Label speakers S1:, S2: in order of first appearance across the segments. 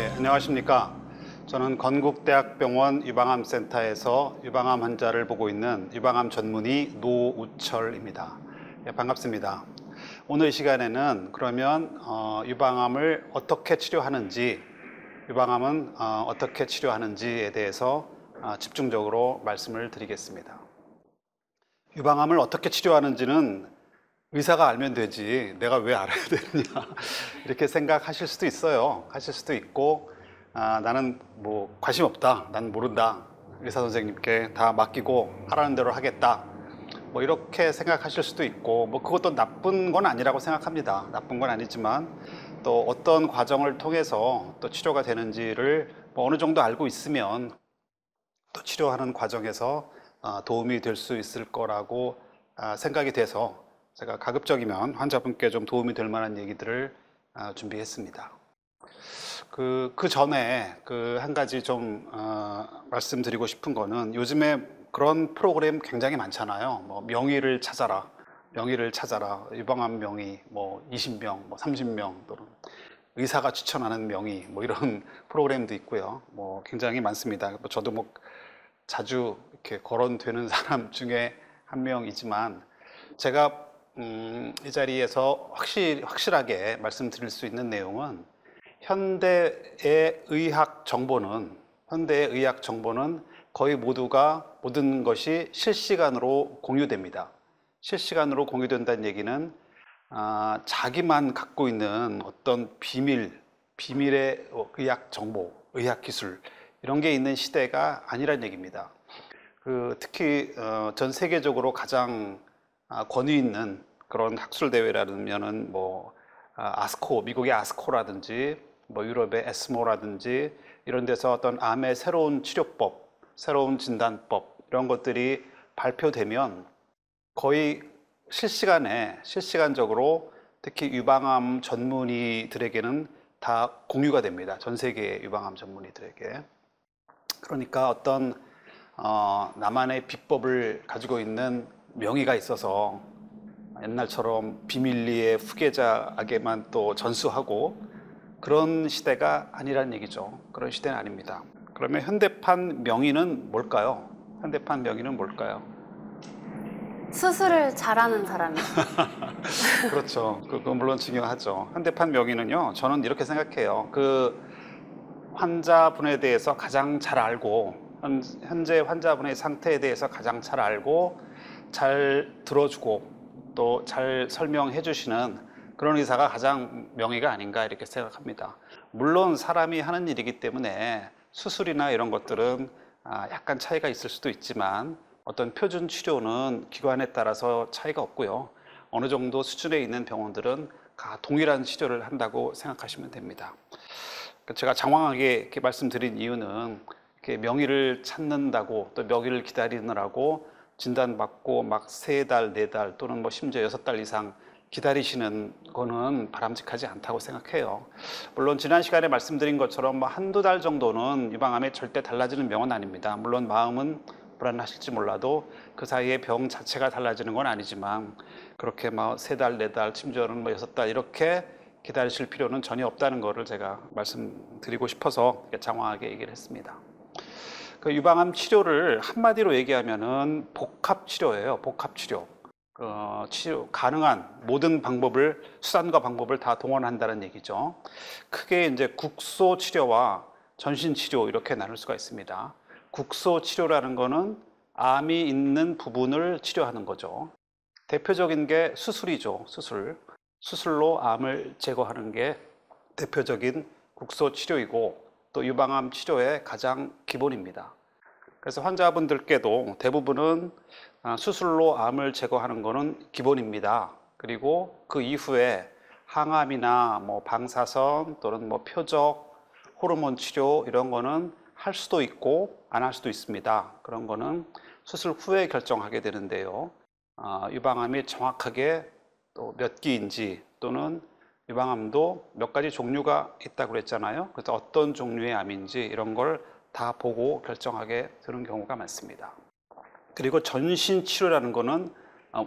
S1: 네, 안녕하십니까. 저는 건국대학병원 유방암센터에서 유방암 환자를 보고 있는 유방암 전문의 노우철입니다. 네, 반갑습니다. 오늘 이 시간에는 그러면 유방암을 어떻게 치료하는지, 유방암은 어떻게 치료하는지에 대해서 집중적으로 말씀을 드리겠습니다. 유방암을 어떻게 치료하는지는 의사가 알면 되지 내가 왜 알아야 되느냐 이렇게 생각하실 수도 있어요. 하실 수도 있고 나는 뭐 관심 없다, 난 모른다, 의사 선생님께 다 맡기고 하라는 대로 하겠다, 뭐 이렇게 생각하실 수도 있고, 뭐 그것도 나쁜 건 아니라고 생각합니다. 나쁜 건 아니지만 또 어떤 과정을 통해서 또 치료가 되는지를 뭐 어느 정도 알고 있으면 또 치료하는 과정에서 도움이 될 수 있을 거라고 생각이 돼서 제가 가급적이면 환자분께 좀 도움이 될 만한 얘기들을 준비했습니다. 그 전에 한 가지 좀 말씀드리고 싶은 거는, 요즘에 그런 프로그램 굉장히 많잖아요. 뭐 명의를 찾아라, 명의를 찾아라, 유방암 명의, 뭐 20명, 뭐 30명, 또는 의사가 추천하는 명의, 뭐 이런 프로그램도 있고요. 뭐 굉장히 많습니다. 저도 뭐 자주 이렇게 거론되는 사람 중에 한 명이지만, 제가 이 자리에서 확실하게 말씀드릴 수 있는 내용은, 현대의 의학 정보는 거의 모든 것이 실시간으로 공유됩니다. 실시간으로 공유된다는 얘기는 자기만 갖고 있는 어떤 비밀의 의학 정보, 의학 기술, 이런 게 있는 시대가 아니란 얘기입니다. 특히 전 세계적으로 가장 권위 있는 그런 학술 대회라면은 뭐 아스코, 미국의 아스코라든지 뭐 유럽의 에스모라든지 이런 데서 어떤 암의 새로운 치료법, 새로운 진단법, 이런 것들이 발표되면 거의 실시간적으로 특히 유방암 전문의들에게는 다 공유가 됩니다. 전 세계의 유방암 전문의들에게. 그러니까 어떤 나만의 비법을 가지고 있는 명의가 있어서 옛날처럼 비밀리에 후계자에게만 또 전수하고 그런 시대가 아니란 얘기죠. 그런 시대는 아닙니다. 그러면 현대판 명의는 뭘까요? 현대판 명의는 뭘까요?
S2: 수술을 잘하는 사람이요.
S1: 그렇죠. 그거 물론 중요하죠. 현대판 명의는요, 저는 이렇게 생각해요. 그 환자분에 대해서 가장 잘 알고, 현재 환자분의 상태에 대해서 가장 잘 알고 잘 들어주고 또 잘 설명해 주시는 그런 의사가 가장 명의가 아닌가 이렇게 생각합니다. 물론 사람이 하는 일이기 때문에 수술이나 이런 것들은 약간 차이가 있을 수도 있지만, 어떤 표준 치료는 기관에 따라서 차이가 없고요. 어느 정도 수준에 있는 병원들은 다 동일한 치료를 한다고 생각하시면 됩니다. 제가 장황하게 이렇게 말씀드린 이유는, 이렇게 명의를 찾는다고 또 명의를 기다리느라고 진단받고 막 3달, 4달 또는 뭐 심지어 6달 이상 기다리시는 거는 바람직하지 않다고 생각해요. 물론 지난 시간에 말씀드린 것처럼 뭐 한두 달 정도는 유방암에 절대 달라지는 병은 아닙니다. 물론 마음은 불안하실지 몰라도 그 사이에 병 자체가 달라지는 건 아니지만, 그렇게 막 3달, 4달, 심지어는 뭐 6달 이렇게 기다리실 필요는 전혀 없다는 것을 제가 말씀드리고 싶어서 장황하게 얘기를 했습니다. 그 유방암 치료를 한마디로 얘기하면은 복합 치료예요. 복합 치료. 치료 가능한 모든 수단과 방법을 다 동원한다는 얘기죠. 크게 이제 국소 치료와 전신 치료 이렇게 나눌 수가 있습니다. 국소 치료라는 거는 암이 있는 부분을 치료하는 거죠. 대표적인 게 수술이죠. 수술로 암을 제거하는 게 대표적인 국소 치료이고, 또 유방암 치료의 가장 기본입니다. 그래서 환자분들께도 대부분은 수술로 암을 제거하는 것은 기본입니다. 그리고 그 이후에 항암이나 뭐 방사선 또는 뭐 표적, 호르몬 치료 이런 거는 할 수도 있고 안 할 수도 있습니다. 그런 거는 수술 후에 결정하게 되는데요. 유방암이 정확하게 또 몇 기인지, 또는 유방암도 몇 가지 종류가 있다고 그랬잖아요. 그래서 어떤 종류의 암인지 이런 걸 다 보고 결정하게 되는 경우가 많습니다. 그리고 전신 치료라는 거는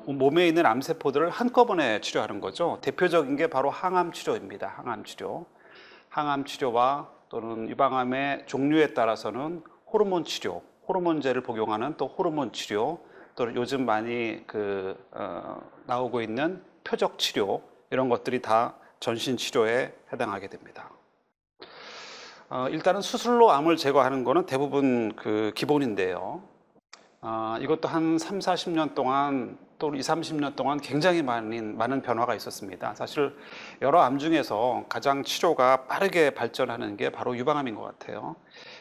S1: 몸에 있는 암세포들을 한꺼번에 치료하는 거죠. 대표적인 게 바로 항암 치료입니다. 항암 치료와 또는 유방암의 종류에 따라서는 호르몬 치료, 호르몬제를 복용하는 또 호르몬 치료, 또는 요즘 많이 나오고 있는 표적 치료, 이런 것들이 다 전신 치료에 해당하게 됩니다. 일단은 수술로 암을 제거하는 거는 대부분 기본인데요. 이것도 한 3, 40년 동안 또 2, 30년 동안 굉장히 많은 변화가 있었습니다. 사실 여러 암 중에서 가장 치료가 빠르게 발전하는 게 바로 유방암인 것 같아요.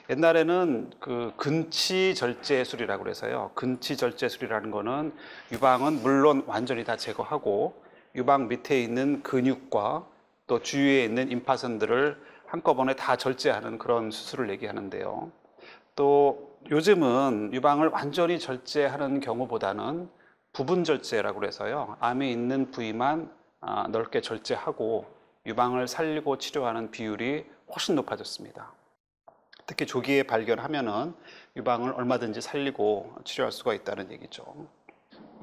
S1: 옛날에는 근치절제술이라고 그래서요. 근치절제술이라는 거는 유방은 물론 완전히 다 제거하고 유방 밑에 있는 근육과 또 주위에 있는 임파선들을 한꺼번에 다 절제하는 그런 수술을 얘기하는데요. 또 요즘은 유방을 완전히 절제하는 경우보다는 부분 절제라고 그래서요. 암이 있는 부위만 넓게 절제하고 유방을 살리고 치료하는 비율이 훨씬 높아졌습니다. 특히 조기에 발견하면은 유방을 얼마든지 살리고 치료할 수가 있다는 얘기죠.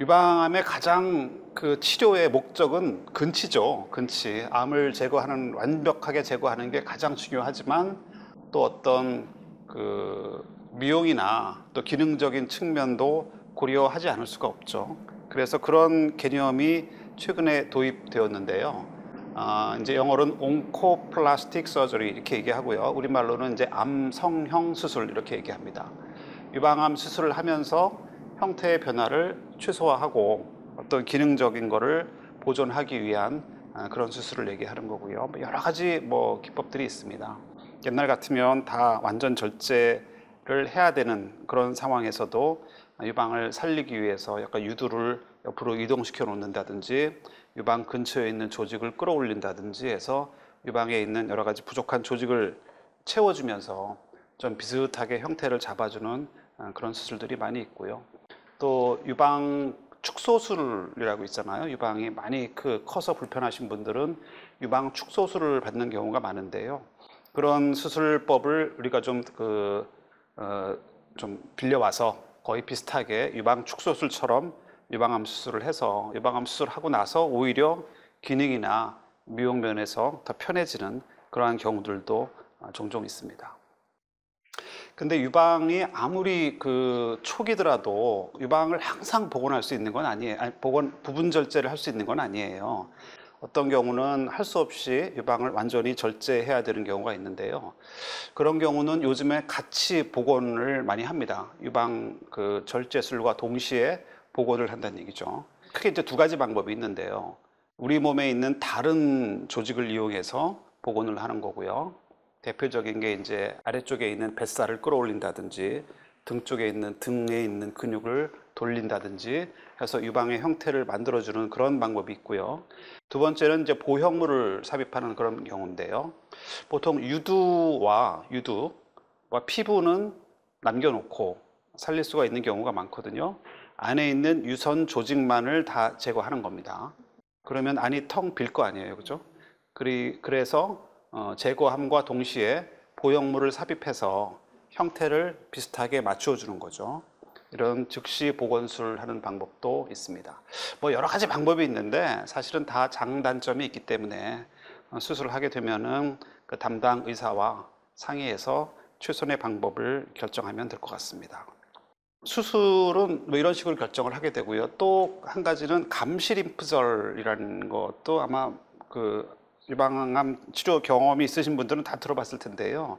S1: 유방암의 가장 치료의 목적은 근치죠. 근치. 암을 완벽하게 제거하는 게 가장 중요하지만 또 어떤 미용이나 또 기능적인 측면도 고려하지 않을 수가 없죠. 그래서 그런 개념이 최근에 도입되었는데요. 이제 영어로는 온코플라스틱 서저리 이렇게 얘기하고요. 우리말로는 이제 암성형 수술 이렇게 얘기합니다. 유방암 수술을 하면서 형태의 변화를 최소화하고 어떤 기능적인 거를 보존하기 위한 그런 수술을 얘기하는 거고요. 여러 가지 기법들이 있습니다. 옛날 같으면 다 완전 절제를 해야 되는 그런 상황에서도 유방을 살리기 위해서 약간 유두를 옆으로 이동시켜 놓는다든지 유방 근처에 있는 조직을 끌어올린다든지 해서 유방에 있는 여러 가지 부족한 조직을 채워주면서 좀 비슷하게 형태를 잡아주는 그런 수술들이 많이 있고요. 또 유방 축소술이라고 있잖아요. 유방이 많이 커서 불편하신 분들은 유방 축소술을 받는 경우가 많은데요. 그런 수술법을 우리가 좀 빌려와서 거의 비슷하게 유방 축소술처럼 유방암 수술을 해서 유방암 수술하고 나서 오히려 기능이나 미용 면에서 더 편해지는 그러한 경우들도 종종 있습니다. 근데 유방이 아무리 초기더라도 유방을 항상 복원할 수 있는 건 아니에요. 부분 절제를 할 수 있는 건 아니에요. 어떤 경우는 할 수 없이 유방을 완전히 절제해야 되는 경우가 있는데요. 그런 경우는 요즘에 같이 복원을 많이 합니다. 유방 절제술과 동시에 복원을 한다는 얘기죠. 크게 이제 두 가지 방법이 있는데요. 우리 몸에 있는 다른 조직을 이용해서 복원을 하는 거고요. 대표적인 게 이제 아래쪽에 있는 뱃살을 끌어올린다든지 등에 있는 근육을 돌린다든지 해서 유방의 형태를 만들어주는 그런 방법이 있고요. 두 번째는 이제 보형물을 삽입하는 그런 경우인데요. 보통 유두와 피부는 남겨놓고 살릴 수가 있는 경우가 많거든요. 안에 있는 유선 조직만을 다 제거하는 겁니다. 그러면 안이 텅 빌 거 아니에요, 그죠? 그래서 제거함과 동시에 보형물을 삽입해서 형태를 비슷하게 맞추어 주는 거죠. 이런 즉시 복원술 하는 방법도 있습니다. 여러 가지 방법이 있는데 사실은 다 장단점이 있기 때문에 수술을 하게 되면은 그 담당 의사와 상의해서 최선의 방법을 결정하면 될 것 같습니다. 수술은 이런 식으로 결정을 하게 되고요. 또 한 가지는 감시 림프절이라는 것도 아마 유방암 치료 경험이 있으신 분들은 다 들어봤을 텐데요.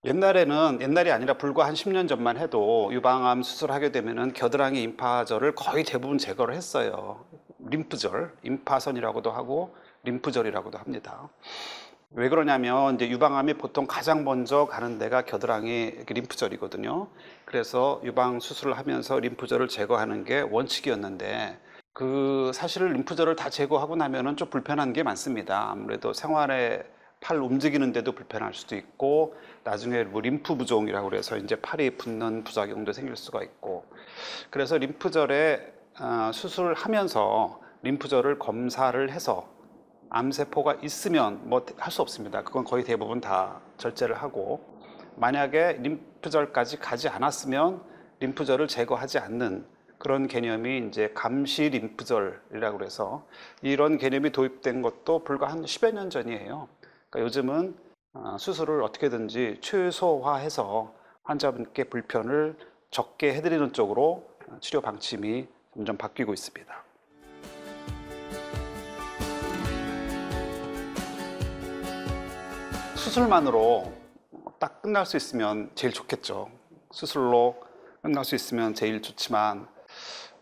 S1: 옛날이 아니라 불과 한 10년 전만 해도 유방암 수술하게 되면은 겨드랑이 임파절을 거의 대부분 제거를 했어요. 림프절, 임파선이라고도 하고 림프절이라고도 합니다. 왜 그러냐면 이제 유방암이 보통 가장 먼저 가는 데가 겨드랑이 림프절이거든요. 그래서 유방 수술을 하면서 림프절을 제거하는 게 원칙이었는데 사실 림프절을 다 제거하고 나면은 좀 불편한 게 많습니다. 아무래도 생활에 팔 움직이는데도 불편할 수도 있고 나중에 림프 부종이라고 그래서 이제 팔이 붓는 부작용도 생길 수가 있고 그래서 림프절에 수술을 하면서 림프절을 검사를 해서 암세포가 있으면 할 수 없습니다. 그건 거의 대부분 다 절제를 하고 만약에 림프절까지 가지 않았으면 림프절을 제거하지 않는 그런 개념이 이제 감시 림프절이라고 그래서 이런 개념이 도입된 것도 불과 한 10여 년 전이에요. 그러니까 요즘은 수술을 어떻게든지 최소화해서 환자분께 불편을 적게 해드리는 쪽으로 치료 방침이 점점 바뀌고 있습니다. 수술만으로 딱 끝날 수 있으면 제일 좋겠죠. 수술로 끝날 수 있으면 제일 좋지만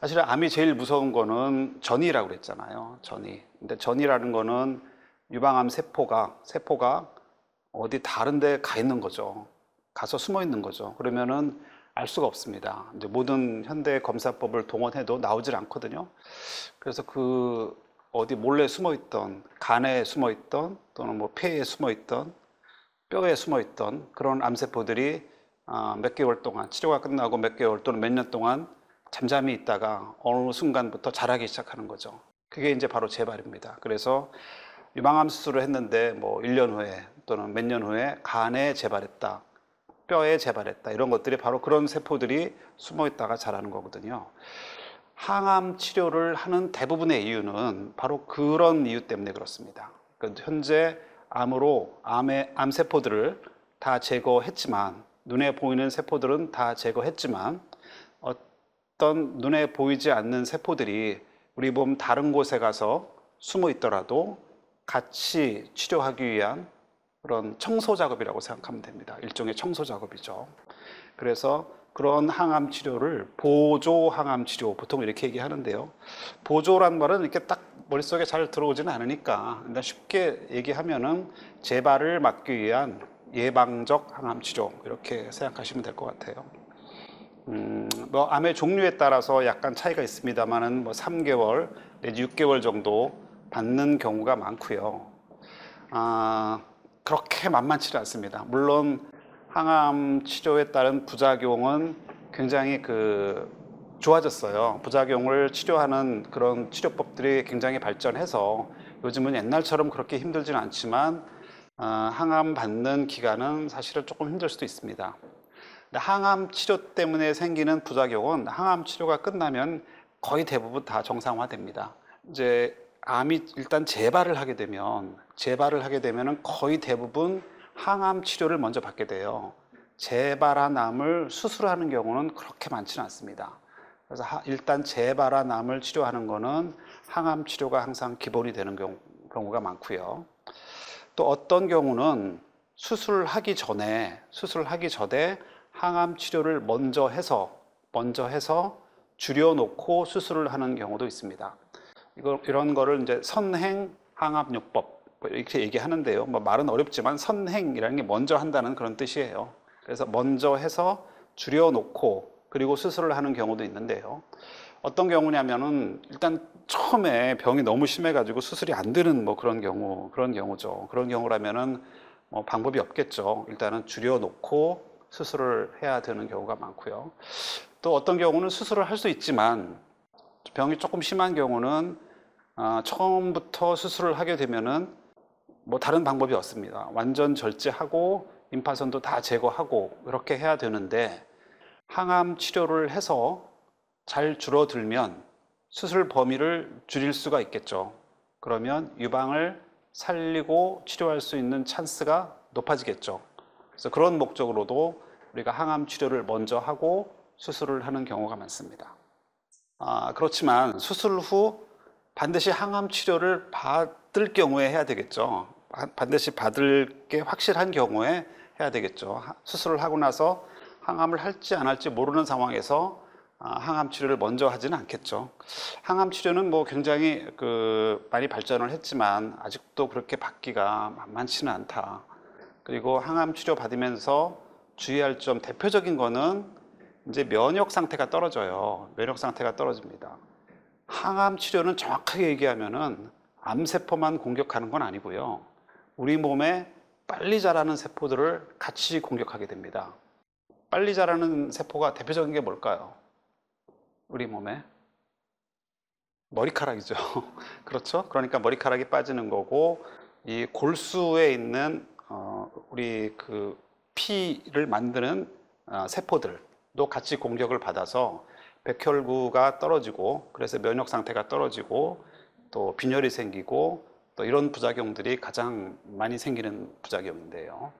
S1: 사실은 암이 제일 무서운 거는 전이라고 그랬잖아요. 전이. 근데 전이라는 거는 유방암 세포가 어디 다른 데 가 있는 거죠. 가서 숨어 있는 거죠. 그러면은 알 수가 없습니다. 이제 모든 현대 검사법을 동원해도 나오질 않거든요. 그래서 그 어디 몰래 숨어 있던, 간에 숨어 있던, 또는 뭐 폐에 숨어 있던, 뼈에 숨어 있던 그런 암세포들이 몇 개월 동안 치료가 끝나고 몇 개월 또는 몇 년 동안 잠잠히 있다가 어느 순간부터 자라기 시작하는 거죠. 그게 이제 바로 재발입니다. 그래서 유방암 수술을 했는데 뭐 1년 후에 또는 몇 년 후에 간에 재발했다, 뼈에 재발했다, 이런 것들이 바로 그런 세포들이 숨어 있다가 자라는 거거든요. 항암 치료를 하는 대부분의 이유는 바로 그런 이유 때문에 그렇습니다. 현재 암 세포들을 다 제거했지만, 눈에 보이는 세포들은 다 제거했지만 어떤 눈에 보이지 않는 세포들이 우리 몸 다른 곳에 가서 숨어 있더라도 같이 치료하기 위한 그런 청소 작업이라고 생각하면 됩니다. 일종의 청소 작업이죠. 그래서 그런 항암 치료를 보조 항암 치료, 보통 이렇게 얘기하는데요. 보조란 말은 이렇게 딱 머릿속에 잘 들어오지는 않으니까 일단 쉽게 얘기하면은 재발을 막기 위한 예방적 항암 치료, 이렇게 생각하시면 될 것 같아요. 뭐 암의 종류에 따라서 약간 차이가 있습니다만은 뭐 3개월 내지 6개월 정도 받는 경우가 많고요. 그렇게 만만치 않습니다. 물론 항암 치료에 따른 부작용은 굉장히 좋아졌어요. 부작용을 치료하는 그런 치료법들이 굉장히 발전해서 요즘은 옛날처럼 그렇게 힘들지는 않지만 항암 받는 기간은 사실은 조금 힘들 수도 있습니다. 근데 항암 치료 때문에 생기는 부작용은 항암 치료가 끝나면 거의 대부분 다 정상화됩니다. 이제 암이 일단 재발을 하게 되면 거의 대부분 항암 치료를 먼저 받게 돼요. 재발한 암을 수술하는 경우는 그렇게 많지는 않습니다. 그래서 일단 재발한 암을 치료하는 거는 항암 치료가 항상 기본이 되는 경우가 많고요. 또 어떤 경우는 수술하기 전에 항암 치료를 먼저 해서 줄여놓고 수술을 하는 경우도 있습니다. 이런 거를 이제 선행 항암요법 이렇게 얘기하는데요. 뭐 말은 어렵지만 선행이라는 게 먼저 한다는 그런 뜻이에요. 그래서 먼저 해서 줄여놓고 그리고 수술을 하는 경우도 있는데요. 어떤 경우냐면은 일단 처음에 병이 너무 심해가지고 수술이 안 되는 뭐 그런 경우죠. 그런 경우라면은 뭐 방법이 없겠죠. 일단은 줄여놓고 수술을 해야 되는 경우가 많고요. 또 어떤 경우는 수술을 할 수 있지만 병이 조금 심한 경우는 처음부터 수술을 하게 되면은 뭐 다른 방법이 없습니다. 완전 절제하고 임파선도 다 제거하고 그렇게 해야 되는데 항암 치료를 해서 잘 줄어들면 수술 범위를 줄일 수가 있겠죠. 그러면 유방을 살리고 치료할 수 있는 찬스가 높아지겠죠. 그래서 그런 목적으로도 우리가 항암 치료를 먼저 하고 수술을 하는 경우가 많습니다. 그렇지만 수술 후 반드시 항암 치료를 받을 경우에 해야 되겠죠. 반드시 받을 게 확실한 경우에 해야 되겠죠. 수술을 하고 나서 항암을 할지 안 할지 모르는 상황에서 항암 치료를 먼저 하지는 않겠죠. 항암 치료는 뭐 굉장히 많이 발전을 했지만 아직도 그렇게 받기가 만만치는 않다. 그리고 항암 치료 받으면서 주의할 점 대표적인 거는 이제 면역 상태가 떨어져요. 면역 상태가 떨어집니다. 항암 치료는 정확하게 얘기하면은 암세포만 공격하는 건 아니고요. 우리 몸에 빨리 자라는 세포들을 같이 공격하게 됩니다. 빨리 자라는 세포가 대표적인 게 뭘까요? 우리 몸에 머리카락이죠. 그렇죠? 그러니까 머리카락이 빠지는 거고, 이 골수에 있는 우리 피를 만드는 세포들도 같이 공격을 받아서 백혈구가 떨어지고, 그래서 면역 상태가 떨어지고, 또 빈혈이 생기고, 또 또 이런 부작용들이 가장 많이 생기는 부작용인데요.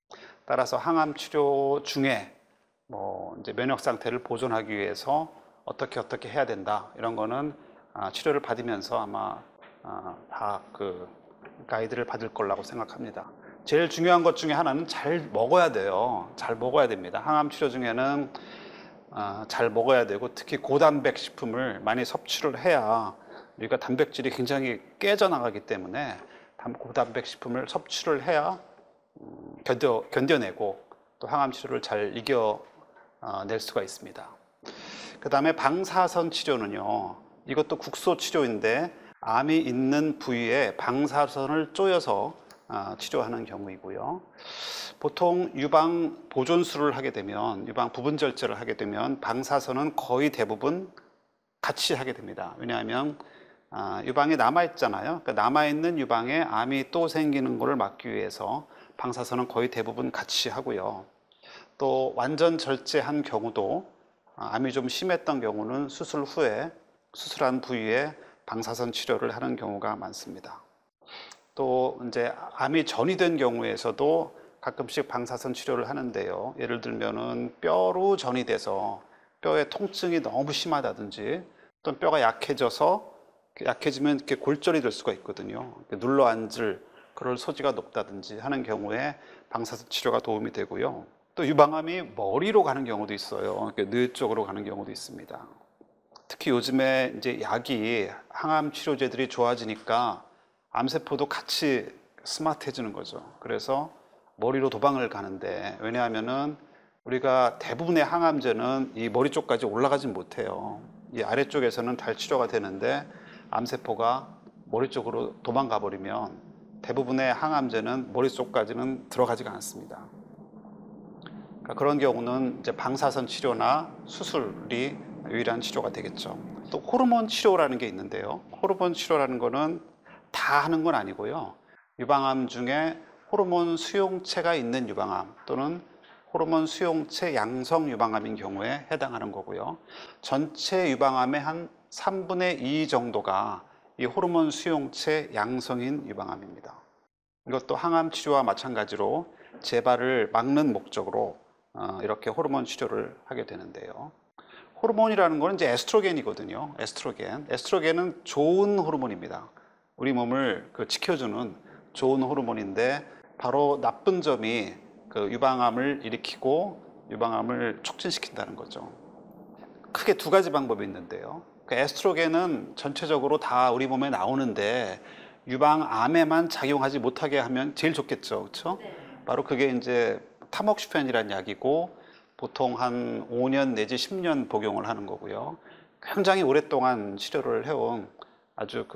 S1: 따라서 항암 치료 중에 뭐 이제 면역 상태를 보존하기 위해서 어떻게 해야 된다 이런 거는 치료를 받으면서 아마 다 그 가이드를 받을 거라고 생각합니다. 제일 중요한 것 중에 하나는 잘 먹어야 돼요. 잘 먹어야 됩니다. 항암 치료 중에는 잘 먹어야 되고, 특히 고단백 식품을 많이 섭취를 해야 우리가 단백질이 굉장히 깨져나가기 때문에 고단백 식품을 섭취를 해야 견뎌내고 또 항암 치료를 잘 이겨낼 수가 있습니다. 그 다음에 방사선 치료는요, 이것도 국소 치료인데 암이 있는 부위에 방사선을 쪼여서 치료하는 경우이고요. 보통 유방 보존술을 하게 되면, 유방 부분 절제를 하게 되면 방사선은 거의 대부분 같이 하게 됩니다. 왜냐하면 유방에 남아있잖아요. 그러니까 남아있는 유방에 암이 또 생기는 것을 막기 위해서 방사선은 거의 대부분 같이 하고요. 또 완전 절제한 경우도, 암이 좀 심했던 경우는 수술 후에 수술한 부위에 방사선 치료를 하는 경우가 많습니다. 또 이제 암이 전이된 경우에서도 가끔씩 방사선 치료를 하는데요. 예를 들면은 뼈로 전이 돼서 뼈에 통증이 너무 심하다든지, 또 뼈가 약해지면 이렇게 골절이 될 수가 있거든요. 눌러 앉을 그럴 소지가 높다든지 하는 경우에 방사선 치료가 도움이 되고요. 또 유방암이 머리로 가는 경우도 있어요. 뇌 쪽으로 가는 경우도 있습니다. 특히 요즘에 이제 항암 치료제들이 좋아지니까 암세포도 같이 스마트해지는 거죠. 그래서 머리로 도방을 가는데, 왜냐하면은 우리가 대부분의 항암제는 이 머리 쪽까지 올라가진 못해요. 이 아래쪽에서는 잘 치료가 되는데 암세포가 머리 쪽으로 도망가 버리면 대부분의 항암제는 머리 쪽까지는 들어가지가 않습니다. 그러니까 그런 경우는 이제 방사선 치료나 수술이 유일한 치료가 되겠죠. 또 호르몬 치료라는 게 있는데요. 호르몬 치료라는 거는 다 하는 건 아니고요. 유방암 중에 호르몬 수용체가 있는 유방암 또는 호르몬 수용체 양성 유방암인 경우에 해당하는 거고요. 전체 유방암의 한 3분의 2 정도가 이 호르몬 수용체 양성인 유방암입니다. 이것도 항암 치료와 마찬가지로 재발을 막는 목적으로 이렇게 호르몬 치료를 하게 되는데요. 호르몬이라는 거는 이제 에스트로겐이거든요. 에스트로겐은 좋은 호르몬입니다. 우리 몸을 지켜주는 좋은 호르몬인데, 바로 나쁜 점이 그 유방암을 일으키고 유방암을 촉진시킨다는 거죠. 크게 두 가지 방법이 있는데요. 그 에스트로겐은 전체적으로 다 우리 몸에 나오는데 유방암에만 작용하지 못하게 하면 제일 좋겠죠, 그렇죠? 바로 그게 이제 타목시펜이라는 약이고, 보통 한 5년 내지 10년 복용을 하는 거고요. 굉장히 오랫동안 치료를 해온 아주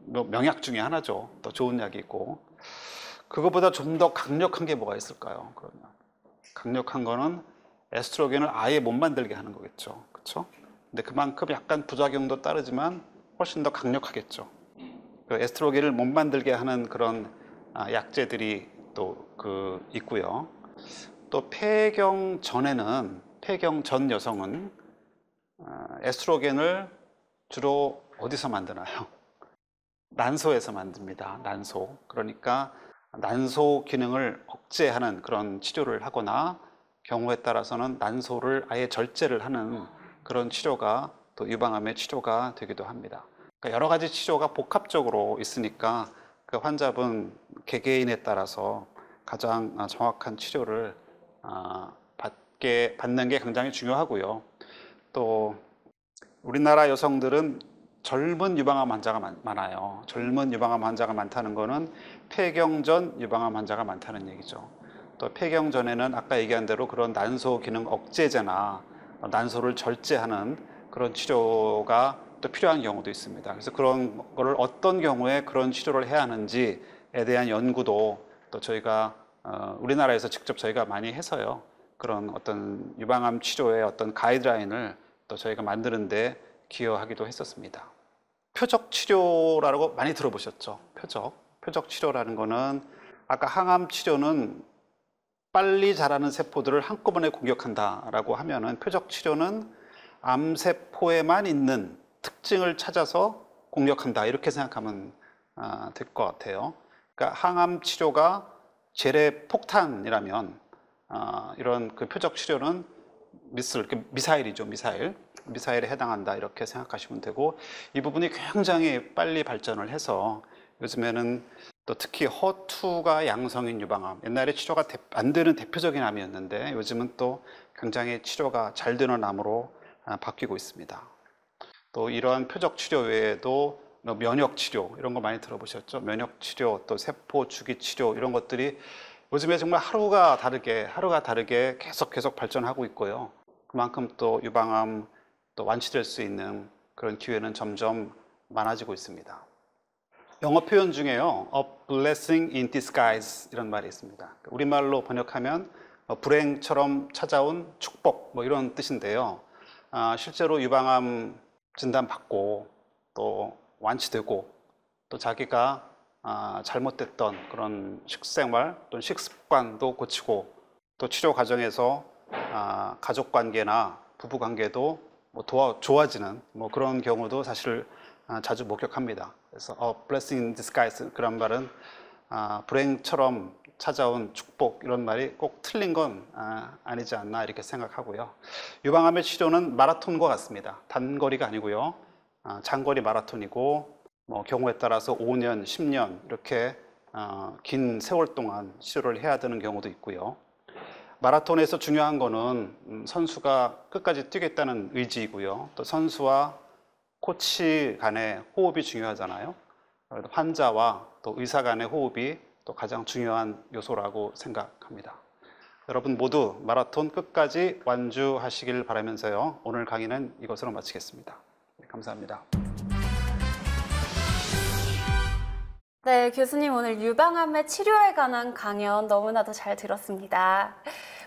S1: 명약 중에 하나죠. 더 좋은 약이 있고, 그것보다 좀 더 강력한 게 뭐가 있을까요? 그러면 강력한 거는 에스트로겐을 아예 못 만들게 하는 거겠죠, 그렇죠? 근데 그만큼 약간 부작용도 따르지만 훨씬 더 강력하겠죠. 그 에스트로겐을 못 만들게 하는 그런 약제들이 또 있고요. 또 폐경 전 여성은 에스트로겐을 주로 어디서 만드나요? 난소에서 만듭니다. 난소. 그러니까 난소 기능을 억제하는 그런 치료를 하거나, 경우에 따라서는 난소를 아예 절제를 하는 그런 치료가 또 유방암의 치료가 되기도 합니다. 그러니까 여러 가지 치료가 복합적으로 있으니까 그 환자분 개개인에 따라서 가장 정확한 치료를 받는 게 굉장히 중요하고요. 또 우리나라 여성들은 젊은 유방암 환자가 많아요. 젊은 유방암 환자가 많다는 거는 폐경 전 유방암 환자가 많다는 얘기죠. 또 폐경 전에는 아까 얘기한 대로 그런 난소 기능 억제제나 난소를 절제하는 그런 치료가 또 필요한 경우도 있습니다. 그래서 그런 거를 어떤 경우에 그런 치료를 해야 하는지에 대한 연구도 또 저희가 우리나라에서 직접 저희가 많이 해서요. 그런 어떤 유방암 치료의 어떤 가이드라인을 또 저희가 만드는데 기여하기도 했었습니다. 표적 치료라고 많이 들어보셨죠? 표적 치료라는 거는, 아까 항암 치료는 빨리 자라는 세포들을 한꺼번에 공격한다라고 하면은, 표적 치료는 암세포에만 있는 특징을 찾아서 공격한다, 이렇게 생각하면 될 것 같아요. 그러니까 항암 치료가 재래 폭탄이라면 이런 그 표적 치료는 미사일이죠, 미사일에 해당한다 이렇게 생각하시면 되고, 이 부분이 굉장히 빨리 발전을 해서 요즘에는 또 특히 허투가 양성인 유방암, 옛날에 치료가 안 되는 대표적인 암이었는데 요즘은 또 굉장히 치료가 잘 되는 암으로 바뀌고 있습니다. 또 이러한 표적 치료 외에도 면역 치료 이런 거 많이 들어보셨죠? 면역 치료, 또 세포 주기 치료 이런 것들이 요즘에 정말 하루가 다르게 계속 발전하고 있고요. 그만큼 또 유방암 또 완치될 수 있는 그런 기회는 점점 많아지고 있습니다. 영어 표현 중에요, a blessing in disguise 이런 말이 있습니다. 우리말로 번역하면 불행처럼 찾아온 축복 뭐 이런 뜻인데요. 실제로 유방암 진단받고 또 완치되고 또 자기가 잘못됐던 그런 식생활 또는 식습관도 고치고 또 치료 과정에서 가족 관계나 부부 관계도 뭐 좋아지는 뭐 그런 경우도 사실 자주 목격합니다. 그래서 blessing in disguise 그런 말은 불행처럼 찾아온 축복 이런 말이 꼭 틀린 건 아니지 않나 이렇게 생각하고요. 유방암의 치료는 마라톤과 같습니다. 단거리가 아니고요. 장거리 마라톤이고 뭐 경우에 따라서 5년, 10년 이렇게 긴 세월 동안 치료를 해야 되는 경우도 있고요. 마라톤에서 중요한 거는 선수가 끝까지 뛰겠다는 의지이고요. 또 선수와 코치 간의 호흡이 중요하잖아요. 환자와 또 의사 간의 호흡이 또 가장 중요한 요소라고 생각합니다. 여러분 모두 마라톤 끝까지 완주하시길 바라면서요. 오늘 강의는 이것으로 마치겠습니다. 감사합니다.
S2: 네, 교수님 오늘 유방암의 치료에 관한 강연 너무나도 잘 들었습니다.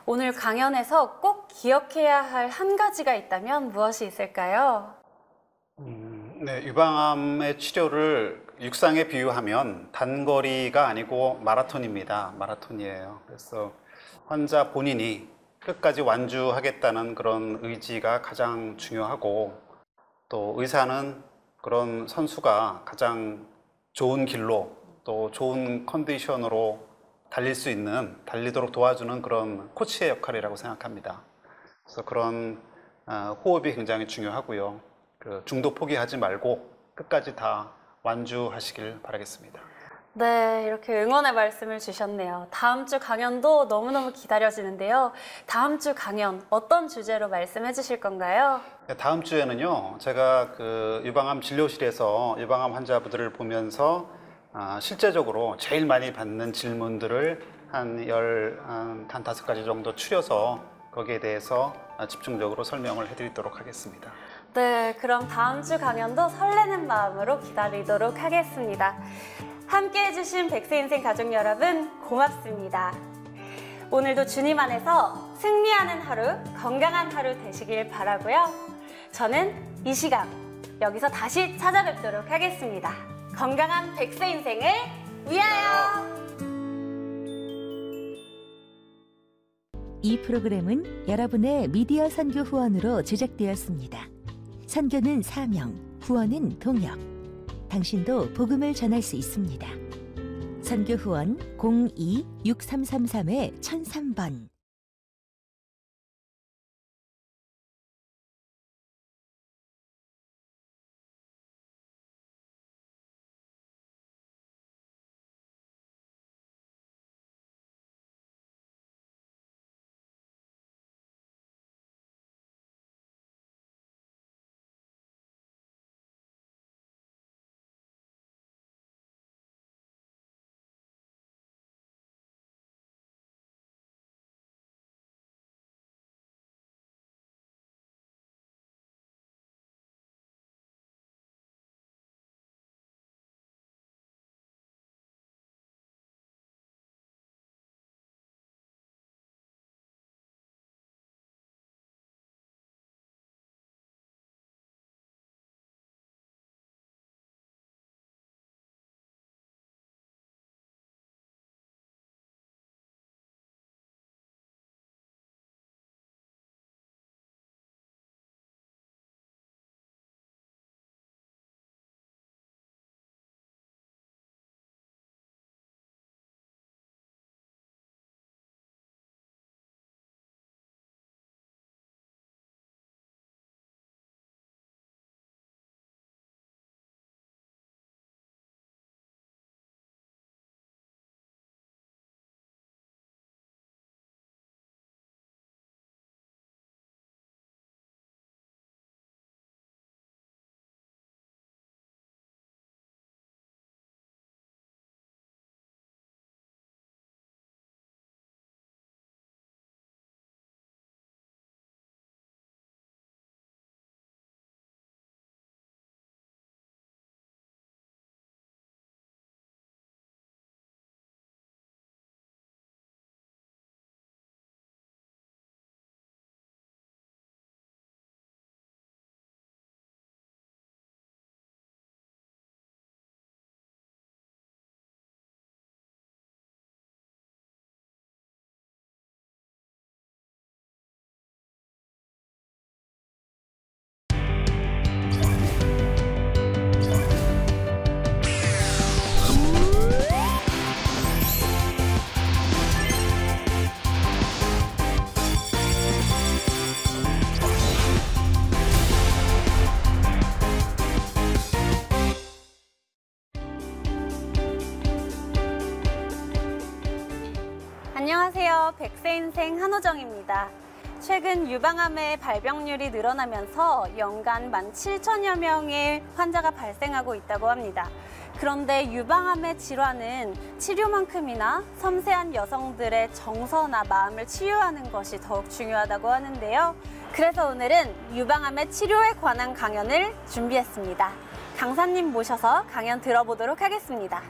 S2: 오늘 강연에서 꼭 기억해야 할 한 가지가 있다면 무엇이 있을까요?
S1: 네, 유방암의 치료를 육상에 비유하면 단거리가 아니고 마라톤입니다. 마라톤이에요. 그래서 환자 본인이 끝까지 완주하겠다는 그런 의지가 가장 중요하고, 또 의사는 그런 선수가 가장 좋은 길로 또 좋은 컨디션으로 달리도록 도와주는 그런 코치의 역할이라고 생각합니다. 그래서 그런 호흡이 굉장히 중요하고요. 중도 포기하지 말고 끝까지 다 완주하시길 바라겠습니다.
S2: 네, 이렇게 응원의 말씀을 주셨네요. 다음 주 강연도 너무너무 기다려지는데요. 다음 주 강연 어떤 주제로 말씀해 주실 건가요?
S1: 다음 주에는요, 제가 유방암 진료실에서 유방암 환자분들을 보면서 실제적으로 제일 많이 받는 질문들을 한 5가지 정도 추려서 거기에 대해서 집중적으로 설명을 해드리도록 하겠습니다.
S2: 네, 그럼 다음 주 강연도 설레는 마음으로 기다리도록 하겠습니다. 함께 해주신 백세인생 가족 여러분 고맙습니다. 오늘도 주님 안에서 승리하는 하루, 건강한 하루 되시길 바라고요. 저는 이 시간 여기서 다시 찾아뵙도록 하겠습니다. 건강한 백세인생을 위하여!
S3: 이 프로그램은 여러분의 미디어 선교 후원으로 제작되었습니다. 선교는 사명, 후원은 동역. 당신도 복음을 전할 수 있습니다. 선교 후원 02-6333-1003번
S2: 안녕하세요. 백세인생 한호정입니다. 최근 유방암의 발병률이 늘어나면서 연간 17,000여 명의 환자가 발생하고 있다고 합니다. 그런데 유방암의 질환은 치료만큼이나 섬세한 여성들의 정서나 마음을 치유하는 것이 더욱 중요하다고 하는데요. 그래서 오늘은 유방암의 치료에 관한 강연을 준비했습니다. 강사님 모셔서 강연 들어보도록 하겠습니다.